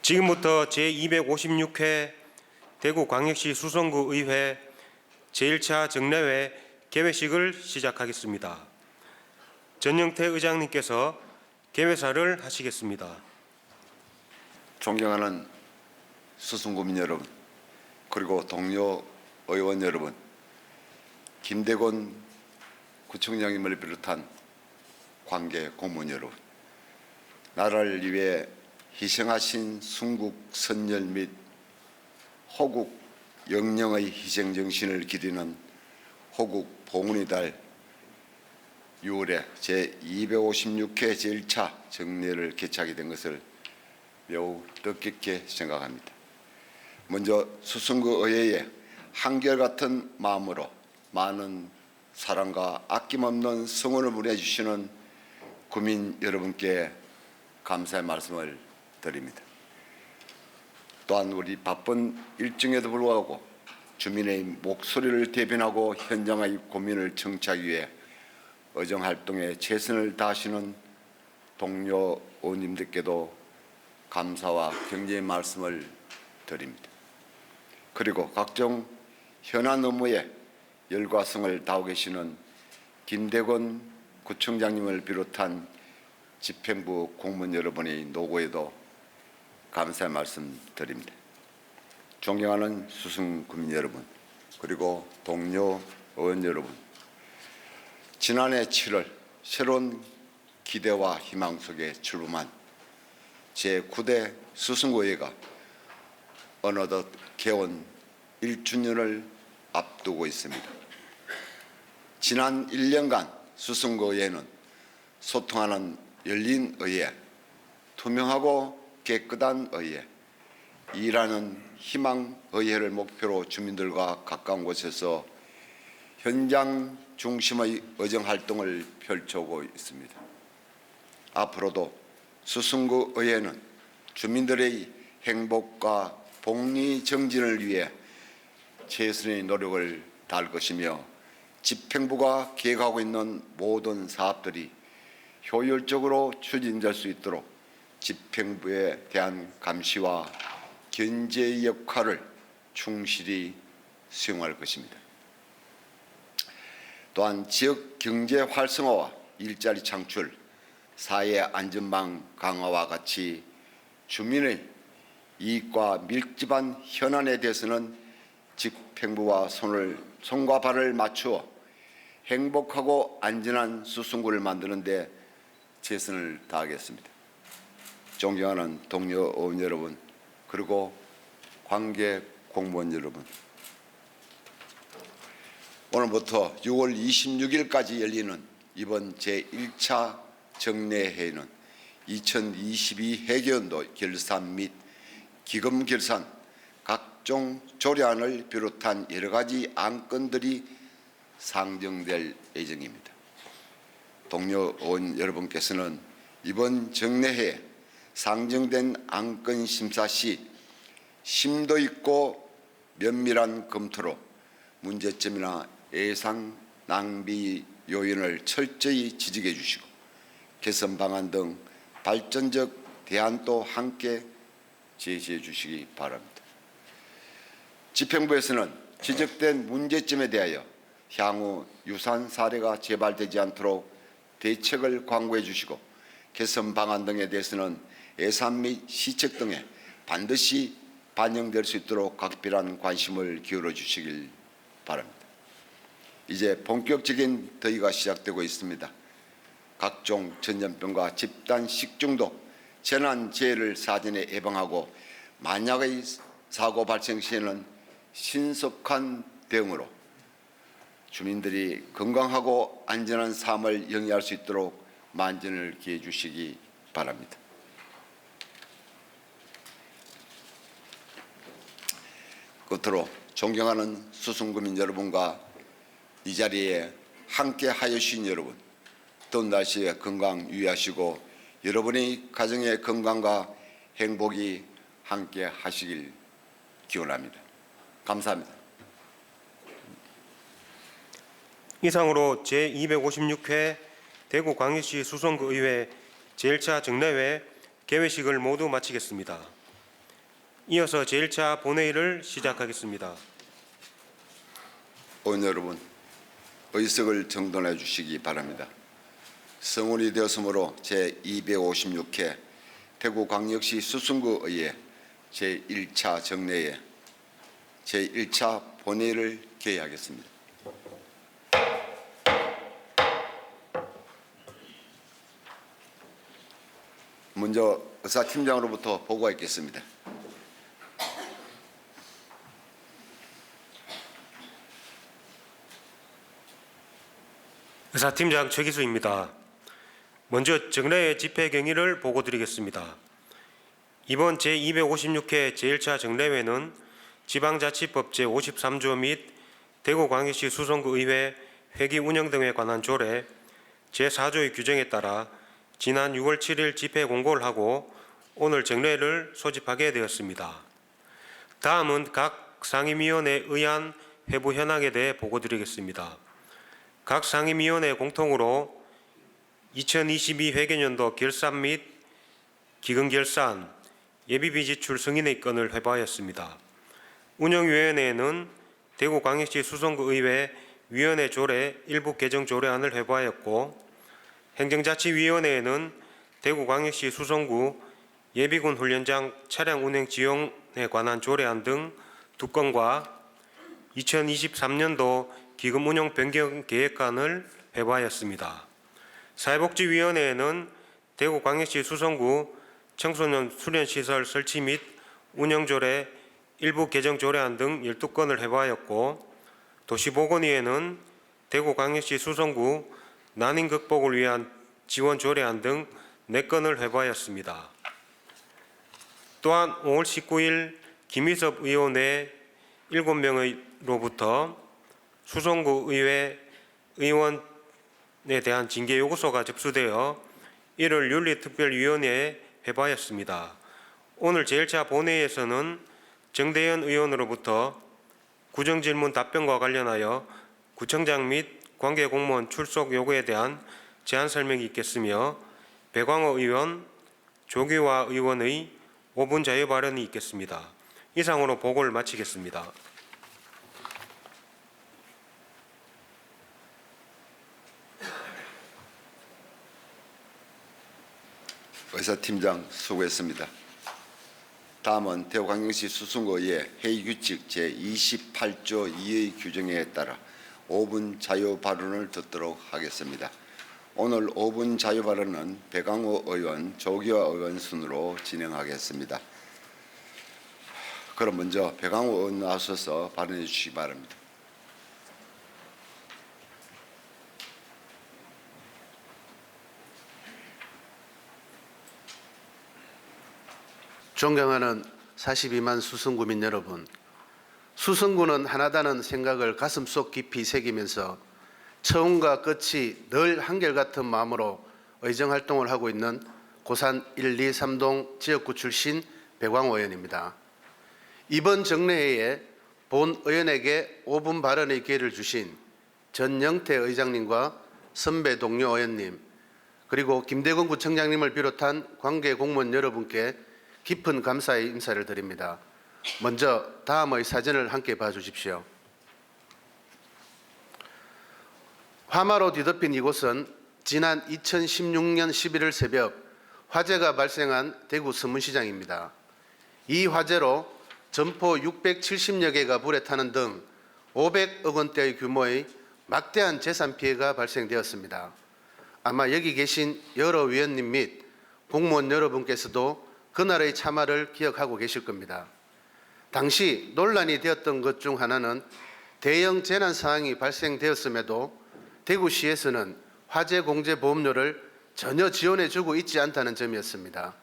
지금부터 제256회 대구광역시 수성구의회 제1차 정례회 개회식을 시작하겠습니다. 전영태 의장님께서 개회사를 하시겠습니다. 존경하는 수성구민 여러분, 그리고 동료 의원 여러분, 김대곤 구청장님을 비롯한 관계 공무원 여러분, 나라를 위해 희생하신 순국 선열 및 호국 영령의 희생 정신을 기리는 호국 봉헌의 달 6월에 제256회 제1차 정례를 개최하게 된 것을 매우 뜻깊게 생각합니다. 먼저 수성구의회에 한결같은 마음으로 많은 사랑과 아낌없는 성원을 보내주시는 구민 여러분께 감사의 말씀을 드립니다. 또한 우리 바쁜 일정에도 불구하고 주민의 목소리를 대변하고 현장의 고민을 청취하기 위해 의정활동에 최선을 다하시는 동료 의원님들께도 감사와 경례의 말씀을 드립니다. 그리고 각종 현안 업무에 열과성을 다하고 계시는 김대곤 구청장님을 비롯한 집행부 공무원 여러분의 노고에도 감사의 말씀 드립니다. 존경하는 수성구민 여러분, 그리고 동료 의원 여러분, 지난해 7월 새로운 기대와 희망 속에 출범한 제9대 수성구의회가 어느덧 개원 1주년을 앞두고 있습니다. 지난 1년간 수성구의회는 소통하는 열린 의회, 투명하고 깨끗한 의회, 일하는 희망 의회를 목표로 주민들과 가까운 곳에서 현장 중심의 의정 활동을 펼쳐오고 있습니다. 앞으로도 수성구 의회는 주민들의 행복과 복리 정진을 위해 최선의 노력을 다할 것이며 집행부가 계획하고 있는 모든 사업들이 효율적으로 추진될 수 있도록 집행부에 대한 감시와 견제의 역할을 충실히 수행할 것입니다. 또한 지역 경제 활성화와 일자리 창출, 사회 안전망 강화와 같이 주민의 이익과 밀집한 현안에 대해서는 집행부와 손과 발을 맞추어 행복하고 안전한 수성구를 만드는 데 최선을 다하겠습니다. 존경하는 동료 의원 여러분, 그리고 관계 공무원 여러분, 오늘부터 6월 26일까지 열리는 이번 제1차 정례회의는 2022 회계연도 결산 및 기금 결산, 각종 조례안을 비롯한 여러 가지 안건들이 상정될 예정입니다. 동료 의원 여러분께서는 이번 정례회에 상정된 안건 심사 시 심도 있고 면밀한 검토로 문제점이나 예상 낭비 요인을 철저히 지적해 주시고 개선 방안 등 발전적 대안도 함께 제시해 주시기 바랍니다. 집행부에서는 지적된 문제점에 대하여 향후 유사한 사례가 재발되지 않도록 대책을 광고해 주시고 개선 방안 등에 대해서는 예산 및 시책 등에 반드시 반영될 수 있도록 각별한 관심을 기울여 주시길 바랍니다. 이제 본격적인 더위가 시작되고 있습니다. 각종 전염병과 집단 식중독, 재난재해를 사전에 예방하고 만약의 사고 발생 시에는 신속한 대응으로 주민들이 건강하고 안전한 삶을 영위할 수 있도록 만전을 기해 주시기 바랍니다. 끝으로 존경하는 수성구민 여러분과 이 자리에 함께 하여주신 여러분, 더운 날씨에 건강 유의하시고 여러분의 가정의 건강과 행복이 함께 하시길 기원합니다. 감사합니다. 이상으로 제256회 대구광역시 수성구의회 제1차 정례회 개회식을 모두 마치겠습니다. 이어서 제1차 본회의를 시작하겠습니다. 의원 여러분, 의석을 정돈해 주시기 바랍니다. 성운이 되었으므로 제256회 대구광역시 수성구의회 제1차 정례에 제1차 본회의를 개회하겠습니다. 먼저 의사팀장으로부터 보고가 있겠습니다. 의사팀장 최기수입니다. 먼저 정례의 집회 경위를 보고드리겠습니다. 이번 제256회 제1차 정례회는 지방자치법 제53조 및 대구광역시 수성구의회 회기 운영 등에 관한 조례 제4조의 규정에 따라 지난 6월 7일 집회 공고를 하고 오늘 정례를 소집하게 되었습니다. 다음은 각 상임위원회 의안 회부 현황에 대해 보고드리겠습니다. 각 상임위원회 공통으로 2022 회계년도 결산 및 기금결산, 예비비 지출 승인의 건을 회부하였습니다. 운영위원회에는 대구광역시 수성구의회 위원회 조례 일부 개정 조례안을 회부하였고 행정자치위원회에는 대구광역시 수성구 예비군 훈련장 차량 운행 지용에 관한 조례안 등 2건과 2023년도 기금 운영 변경 계획안을 회부하였습니다. 사회복지위원회에는 대구광역시 수성구 청소년 수련시설 설치 및 운영조례 일부 개정 조례안 등 12건을 회부하였고 도시보건위에는 대구광역시 수성구 난임 극복을 위한 지원 조례안 등 4건을 회부하였습니다. 또한 5월 19일 김희섭 의원 외 7명으로부터 수성구의회 의원에 대한 징계 요구서가 접수되어 이를 윤리특별위원회에 회부하였습니다. 오늘 제1차 본회의에서는 정대현 의원으로부터 구정질문 답변과 관련하여 구청장 및 관계공무원 출석 요구에 대한 제안 설명이 있겠으며 배광호 의원, 조규화 의원의 5분 자유 발언이 있겠습니다. 이상으로 보고를 마치겠습니다. 의사팀장 수고했습니다. 다음은 대구광역시 수성구의회 회의규칙 제28조 2의 규정에 따라 5분 자유 발언을 듣도록 하겠습니다. 오늘 5분 자유 발언은 배광호 의원, 조기화 의원 순으로 진행하겠습니다. 그럼 먼저 배광호 의원 나서서 발언해 주시기 바랍니다. 존경하는 42만 수성구민 여러분, 수성구는 하나다는 생각을 가슴속 깊이 새기면서 처음과 끝이 늘 한결같은 마음으로 의정활동을 하고 있는 고산 1, 2, 3동 지역구 출신 배광호 의원입니다. 이번 정례회에 본 의원에게 5분 발언의 기회를 주신 전영태 의장님과 선배 동료 의원님, 그리고 김대건 구청장님을 비롯한 관계 공무원 여러분께 깊은 감사의 인사를 드립니다. 먼저 다음의 사진을 함께 봐주십시오. 화마로 뒤덮인 이곳은 지난 2016년 11월 새벽 화재가 발생한 대구 서문시장입니다. 이 화재로 점포 670여 개가 불에 타는 등 500억 원대의 규모의 막대한 재산 피해가 발생되었습니다. 아마 여기 계신 여러 위원님 및 공무원 여러분께서도 그날의 참화를 기억하고 계실 겁니다. 당시 논란이 되었던 것 중 하나는 대형 재난 상황이 발생되었음에도 대구시에서는 화재 공제 보험료를 전혀 지원해주고 있지 않다는 점이었습니다.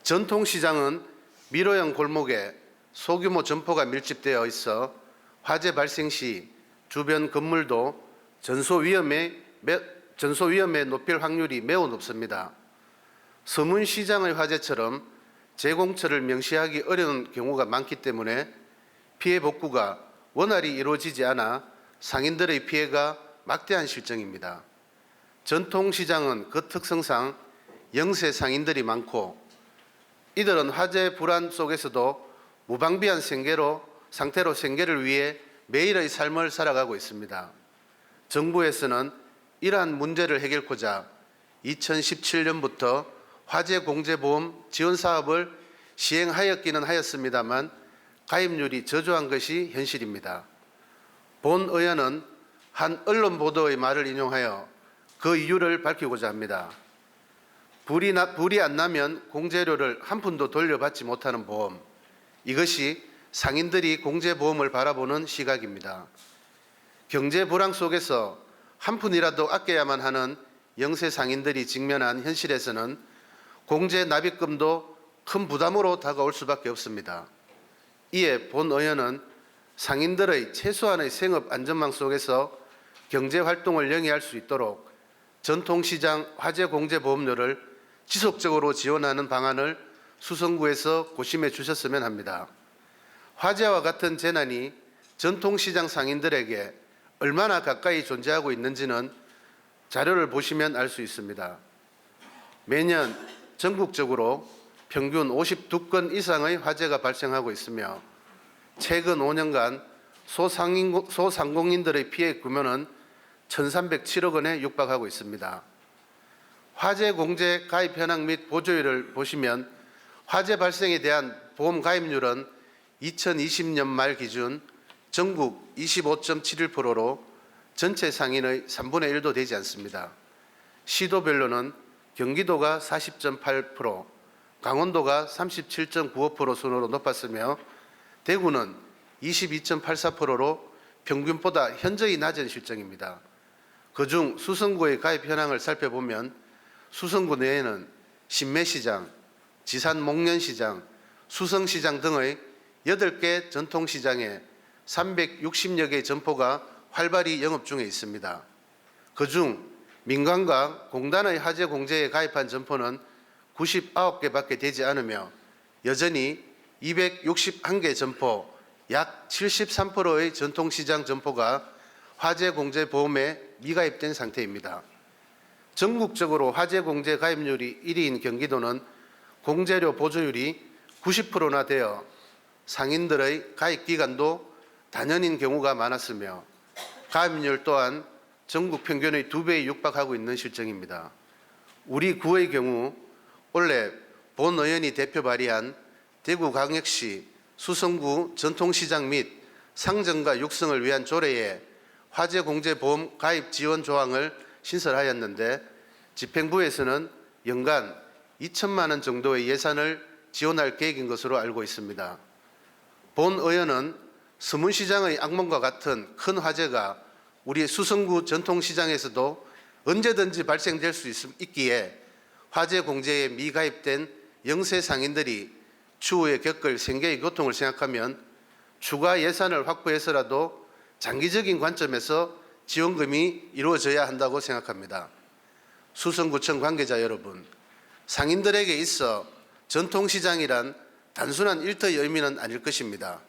전통시장은 미로형 골목에 소규모 점포가 밀집되어 있어 화재 발생 시 주변 건물도 전소 위험에 높일 확률이 매우 높습니다. 서문시장의 화재처럼 재공처를 명시하기 어려운 경우가 많기 때문에 피해 복구가 원활히 이루어지지 않아 상인들의 피해가 막대한 실정입니다. 전통시장은 그 특성상 영세 상인들이 많고 이들은 화재 불안 속에서도 무방비한 상태로 생계를 위해 매일의 삶을 살아가고 있습니다. 정부에서는 이러한 문제를 해결코자 2017년부터 화재공제보험 지원 사업을 시행하였기는 하였습니다만 가입률이 저조한 것이 현실입니다. 본 의원은 한 언론 보도의 말을 인용하여 그 이유를 밝히고자 합니다. 불이 안 나면 공제료를 한 푼도 돌려받지 못하는 보험, 이것이 상인들이 공제보험을 바라보는 시각입니다. 경제 불황 속에서 한 푼이라도 아껴야만 하는 영세 상인들이 직면한 현실에서는 공제 납입금도 큰 부담으로 다가올 수밖에 없습니다. 이에 본 의원은 상인들의 최소한의 생업 안전망 속에서 경제 활동을 영위할 수 있도록 전통시장 화재 공제 보험료를 지속적으로 지원하는 방안을 수성구에서 고심해 주셨으면 합니다. 화재와 같은 재난이 전통시장 상인들에게 얼마나 가까이 존재하고 있는지는 자료를 보시면 알 수 있습니다. 매년 전국적으로 평균 52건 이상의 화재가 발생하고 있으며 최근 5년간 소상공인들의 피해 규모는 1,307억 원에 육박하고 있습니다. 화재 공제 가입 현황 및 보조율을 보시면 화재 발생에 대한 보험 가입률은 2020년 말 기준 전국 25.71%로 전체 상인의 3분의 1도 되지 않습니다. 시도별로는 경기도가 40.8%, 강원도가 37.95% 순으로 높았으며 대구는 22.84%로 평균보다 현저히 낮은 실정입니다. 그중 수성구의 가입 현황을 살펴보면 수성구 내에는 신매시장, 지산목련시장, 수성시장 등의 8개 전통시장에 360여 개의 점포가 활발히 영업 중에 있습니다. 그중 민간과 공단의 화재 공제에 가입한 점포는 99개밖에 되지 않으며 여전히 261개 점포, 약 73%의 전통시장 점포가 화재 공제 보험에 미가입된 상태입니다. 전국적으로 화재 공제 가입률이 1위인 경기도는 공제료 보조율이 90%나 되어 상인들의 가입 기간도 단연인 경우가 많았으며 가입률 또한 전국 평균의 2배에 육박하고 있는 실정입니다. 우리 구의 경우 올해 본 의원이 대표 발의한 대구광역시 수성구 전통시장 및 상정과 육성을 위한 조례에 화재공제보험 가입 지원 조항을 신설하였는데 집행부에서는 연간 2천만 원 정도의 예산을 지원할 계획인 것으로 알고 있습니다. 본 의원은 서문시장의 악몽과 같은 큰 화재가 우리 수성구 전통시장에서도 언제든지 발생될 수 있기에 화재 공제에 미가입된 영세 상인들이 추후에 겪을 생계의 고통을 생각하면 추가 예산을 확보해서라도 장기적인 관점에서 지원금이 이루어져야 한다고 생각합니다. 수성구청 관계자 여러분, 상인들에게 있어 전통시장이란 단순한 일터의 의미는 아닐 것입니다.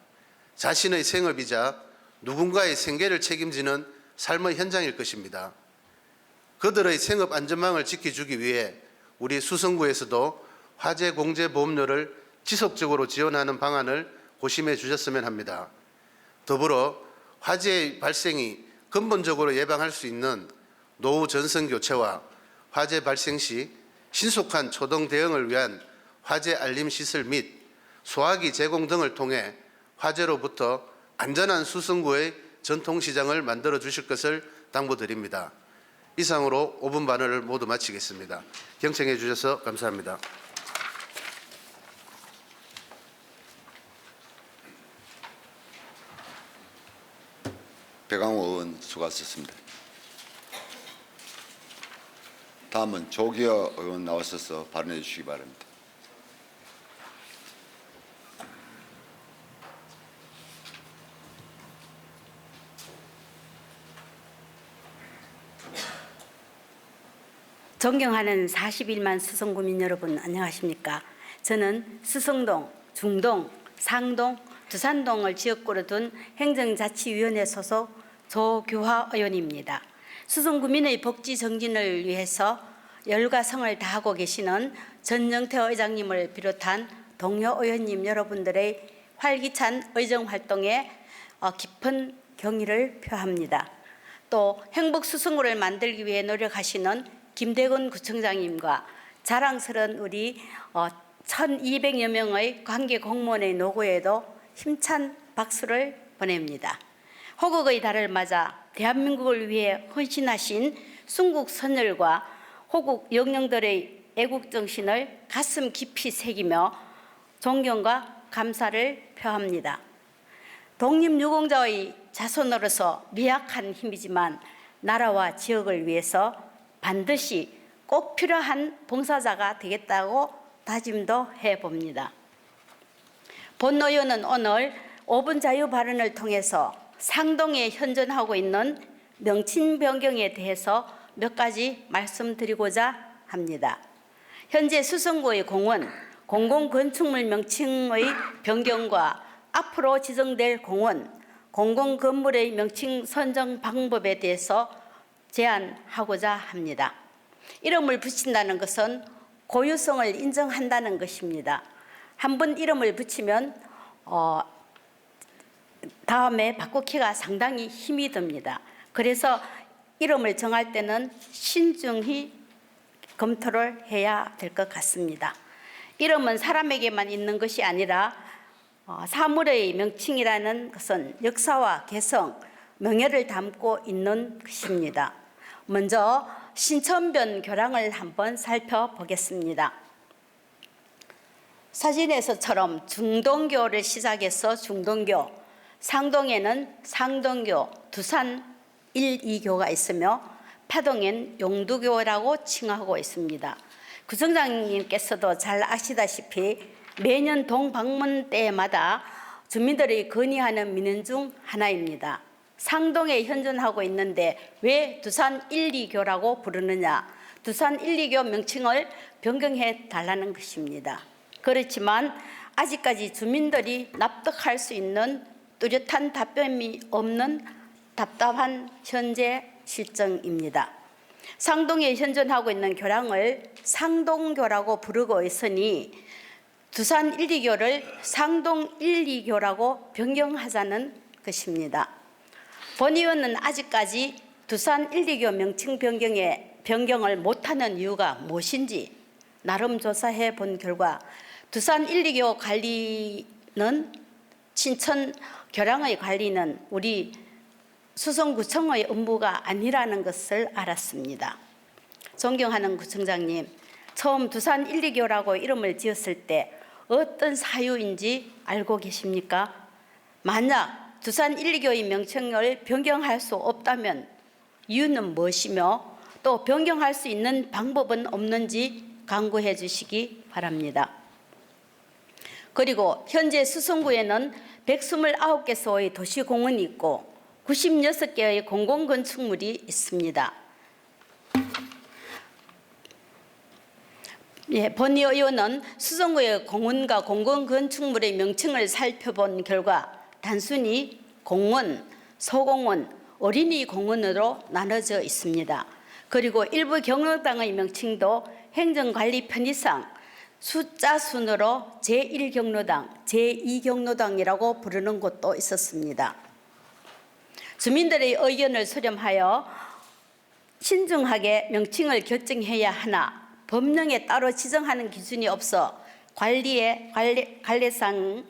자신의 생업이자 누군가의 생계를 책임지는 삶의 현장일 것입니다. 그들의 생업 안전망을 지켜주기 위해 우리 수성구에서도 화재 공제 보험료를 지속적으로 지원하는 방안을 고심해 주셨으면 합니다. 더불어 화재의 발생이 근본적으로 예방할 수 있는 노후 전선 교체와 화재 발생 시 신속한 초동 대응을 위한 화재 알림 시설 및 소화기 제공 등을 통해 화재로부터 안전한 수성구의 전통시장을 만들어 주실 것을 당부드립니다. 이상으로 5분 발언을 모두 마치겠습니다. 경청해 주셔서 감사합니다. 배강호 의원 수고하셨습니다. 다음은 조기호 의원 나오셔서 발언해 주시기 바랍니다. 존경하는 41만 수성구민 여러분 안녕하십니까? 저는 수성동, 중동, 상동, 두산동을 지역구로 둔 행정자치위원회 소속 조규화 의원입니다. 수성구민의 복지 정진을 위해서 열과 성을 다하고 계시는 전영태 의장님을 비롯한 동료 의원님 여러분들의 활기찬 의정 활동에 깊은 경의를 표합니다. 또 행복 수성구를 만들기 위해 노력하시는 김대건 구청장님과 자랑스러운 우리 1,200여 명의 관계 공무원의 노고에도 힘찬 박수를 보냅니다. 호국의 달을 맞아 대한민국을 위해 헌신하신 순국 선열과 호국 영령들의 애국 정신을 가슴 깊이 새기며 존경과 감사를 표합니다. 독립유공자의 자손으로서 미약한 힘이지만 나라와 지역을 위해서 반드시 꼭 필요한 봉사자가 되겠다고 다짐도 해봅니다. 본 의원은 오늘 5분 자유 발언을 통해서 상동에 현존하고 있는 명칭 변경에 대해서 몇 가지 말씀드리고자 합니다. 현재 수성구의 공원, 공공건축물 명칭의 변경과 앞으로 지정될 공원, 공공건물의 명칭 선정 방법에 대해서 제안하고자 합니다. 이름을 붙인다는 것은 고유성을 인정한다는 것입니다. 한번 이름을 붙이면 다음에 바꾸기가 상당히 힘이 듭니다. 그래서 이름을 정할 때는 신중히 검토를 해야 될 것 같습니다. 이름은 사람에게만 있는 것이 아니라 사물의 명칭이라는 것은 역사와 개성, 명예를 담고 있는 것입니다. 먼저 신천변 교량을 한번 살펴보겠습니다. 사진에서처럼 중동교를 시작해서 중동교, 상동에는 상동교, 두산 1, 2교가 있으며 파동엔 용두교라고 칭하고 있습니다. 구청장님께서도 잘 아시다시피 매년 동방문 때마다 주민들이 건의하는 민원 중 하나입니다. 상동에 현존하고 있는데 왜 두산 1, 2교라고 부르느냐? 두산 1, 2교 명칭을 변경해 달라는 것입니다. 그렇지만 아직까지 주민들이 납득할 수 있는 뚜렷한 답변이 없는 답답한 현재 실정입니다. 상동에 현존하고 있는 교량을 상동교라고 부르고 있으니 두산 1, 2교를 상동 1, 2교라고 변경하자는 것입니다. 본 의원은 아직까지 두산 1, 2교 명칭 변경을 못하는 이유가 무엇인지 나름 조사해 본 결과 두산 1, 2교 관리는 신천 교량의 관리는 우리 수성구청의 업무가 아니라는 것을 알았습니다. 존경하는 구청장님, 처음 두산 1, 2교라고 이름을 지었을 때 어떤 사유인지 알고 계십니까? 만약 두산 1, 2교의 명칭을 변경할 수 없다면 이유는 무엇이며 또 변경할 수 있는 방법은 없는지 강구해 주시기 바랍니다. 그리고 현재 수성구에는 129개소의 도시공원이 있고 96개의 공공건축물이 있습니다. 본 의원은 수성구의 공원과 공공건축물의 명칭을 살펴본 결과 단순히 공원, 소공원, 어린이 공원으로 나눠져 있습니다. 그리고 일부 경로당의 명칭도 행정관리 편의상 숫자 순으로 제1경로당, 제2경로당이라고 부르는 곳도 있었습니다. 주민들의 의견을 수렴하여 신중하게 명칭을 결정해야 하나 법령에 따로 지정하는 기준이 없어 관례상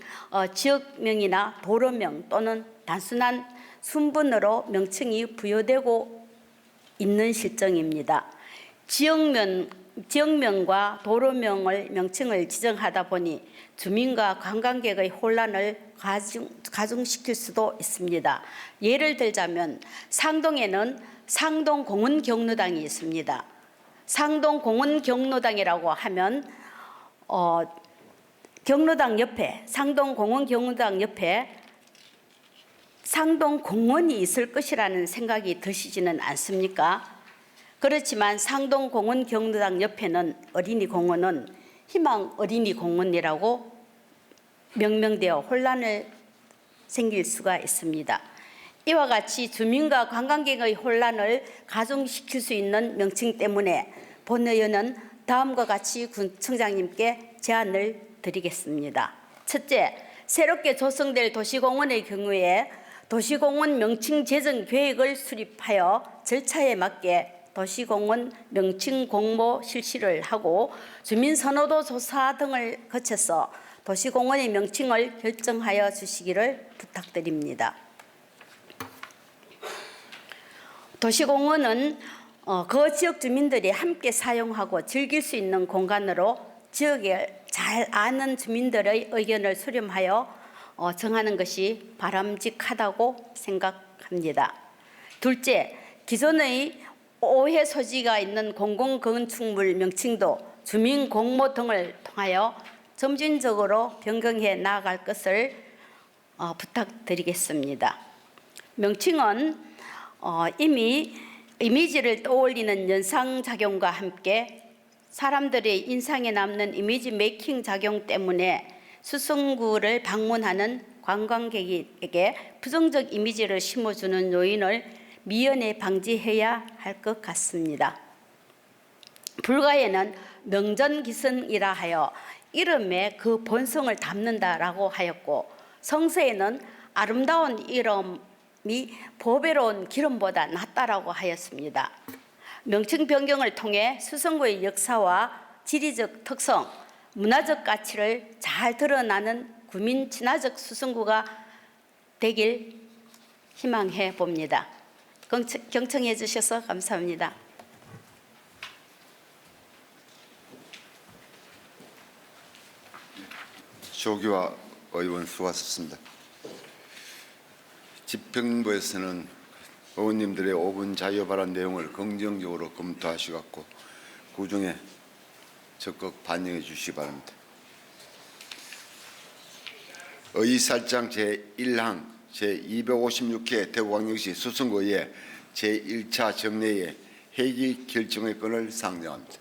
지역명이나 도로명 또는 단순한 순번으로 명칭이 부여되고 있는 실정입니다. 지역명과 도로명을 명칭을 지정하다 보니 주민과 관광객의 혼란을 가중시킬 수도 있습니다. 예를 들자면 상동에는 상동공원경로당이 있습니다. 상동공원경로당이라고 하면 경로당 옆에 상동공원경로당 옆에 상동공원이 있을 것이라는 생각이 드시지는 않습니까? 그렇지만 상동공원경로당 옆에는 어린이공원은 희망 어린이공원이라고 명명되어 혼란을 생길 수가 있습니다. 이와 같이 주민과 관광객의 혼란을 가중시킬 수 있는 명칭 때문에 본의원은 다음과 같이 구청장님께 제안을 드리겠습니다. 첫째, 새롭게 조성될 도시공원의 경우에 도시공원 명칭 제정 계획을 수립하여 절차에 맞게 도시공원 명칭 공모 실시를 하고 주민선호도 조사 등을 거쳐서 도시공원의 명칭을 결정하여 주시기를 부탁드립니다. 도시공원은 그 지역 주민들이 함께 사용하고 즐길 수 있는 공간으로 지역에 잘 아는 주민들의 의견을 수렴하여 정하는 것이 바람직하다고 생각합니다. 둘째, 기존의 오해 소지가 있는 공공건축물 명칭도 주민 공모 등을 통하여 점진적으로 변경해 나아갈 것을 부탁드리겠습니다. 명칭은 이미 이미지를 떠올리는 연상작용과 함께 사람들의 인상에 남는 이미지 메이킹 작용 때문에 수성구를 방문하는 관광객에게 부정적 이미지를 심어주는 요인을 미연에 방지해야 할 것 같습니다. 불가에는 명전기승이라 하여 이름에 그 본성을 담는다라고 하였고, 성서에는 아름다운 이름이 보배로운 기름보다 낫다라고 하였습니다. 명칭 변경을 통해 수성구의 역사와 지리적 특성, 문화적 가치를 잘 드러나는 구민 친화적 수성구가 되길 희망해 봅니다. 경청해 주셔서 감사합니다. 조기화 의원 수고하셨습니다. 집행부에서는 의원님들의 5분 자유 발언 내용을 긍정적으로 검토하시고 구중에 적극 반영해 주시기 바랍니다. 의사일장 제1항 제256회 대구광역시 수성구의 제1차 정례의 회기 결정의 건을 상정합니다.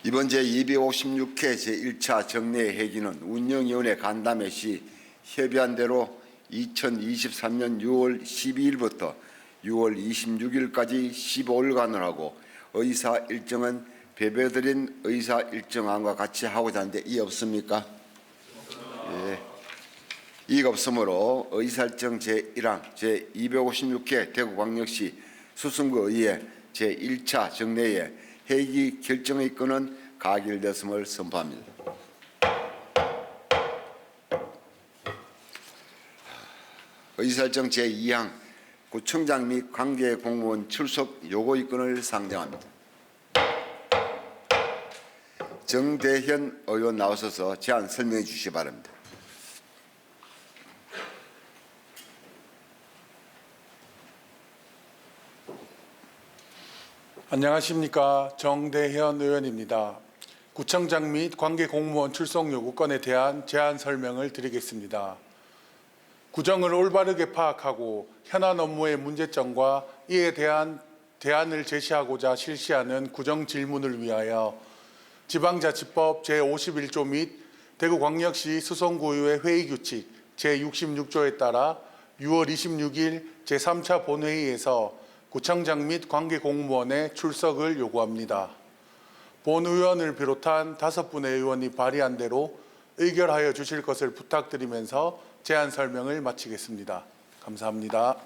이번 제256회 제1차 정례 회기는 운영위원회 간담회 시 협의한 대로 2023년 6월 12일부터 6월 26일까지 15일간을 하고 의사 일정은 배배드린 의사 일정안과 같이 하고자 하는데 이의 없습니까? 예. 이의가 없으므로 의사일정 제1항 제256회 대구광역시 수성구의회 제1차 정례의 회기 결정의 건은 가결되었음을 선포합니다. 의사일정 제2항 구청장 및 관계 공무원 출석 요구의 건을 상정합니다. 정대현 의원 나오셔서 제안 설명해 주시기 바랍니다. 안녕하십니까. 정대현 의원입니다. 구청장 및 관계 공무원 출석 요구건에 대한 제안 설명을 드리겠습니다. 구정을 올바르게 파악하고 현안 업무의 문제점과 이에 대한 대안을 제시하고자 실시하는 구정 질문을 위하여 지방자치법 제51조 및 대구광역시 수성구의회 회의규칙 제66조에 따라 6월 26일 제3차 본회의에서 구청장 및 관계 공무원의 출석을 요구합니다. 본 의원을 비롯한 5분의 의원이 발의한 대로 의결하여 주실 것을 부탁드리면서 제안 설명을 마치겠습니다. 감사합니다.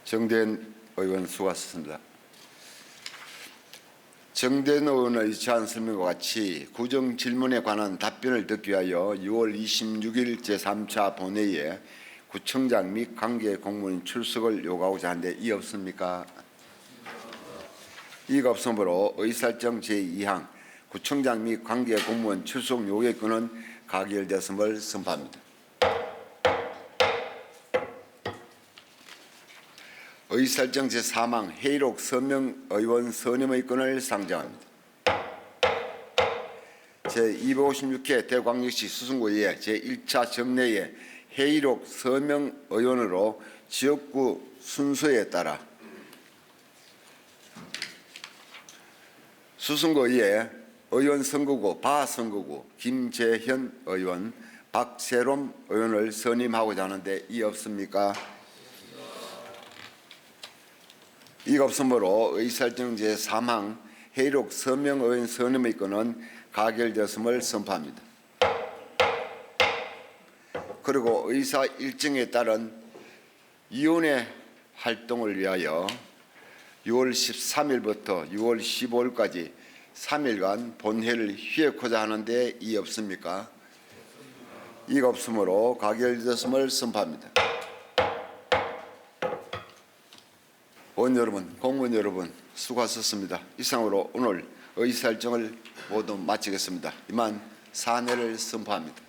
정대현 의원 수고하셨습니다. 정대현 의원의 제안 설명과 같이 구정 질문에 관한 답변을 듣기 위하여 6월 26일 제3차 본회의에 구청장 및 관계 공무원 출석을 요구하고자 하는데 이의 없습니까? 이의가 없으므로 의사일정 제2항 구청장 및 관계 공무원 출석 요구의 건은 가결되었음을 선포합니다. 의사일정 제3항 회의록 서명 의원 선임의 건을 상정합니다. 제256회 대구광역시 수성구의회 제1차 정례의 회의록 서명 의원으로 지역구 순서에 따라 수성구의회 의원 선거구 바선거구 김재현 의원, 박세롬 의원을 선임하고자 하는데 이 없습니까? 이가 없으므로 의사일정 제3항 회의록 서명 의원 선임의 건은 가결되었음을 선포합니다. 그리고 의사 일정에 따른 위원회 활동을 위하여 6월 13일부터 6월 15일까지 3일간 본회의를 휴회코자 하는데 이 없습니까? 이가 없으므로 가결되었음을 선포합니다. 의원 여러분, 공무원 여러분 수고하셨습니다. 이상으로 오늘 의사일정을 모두 마치겠습니다. 이만 사내를 선포합니다.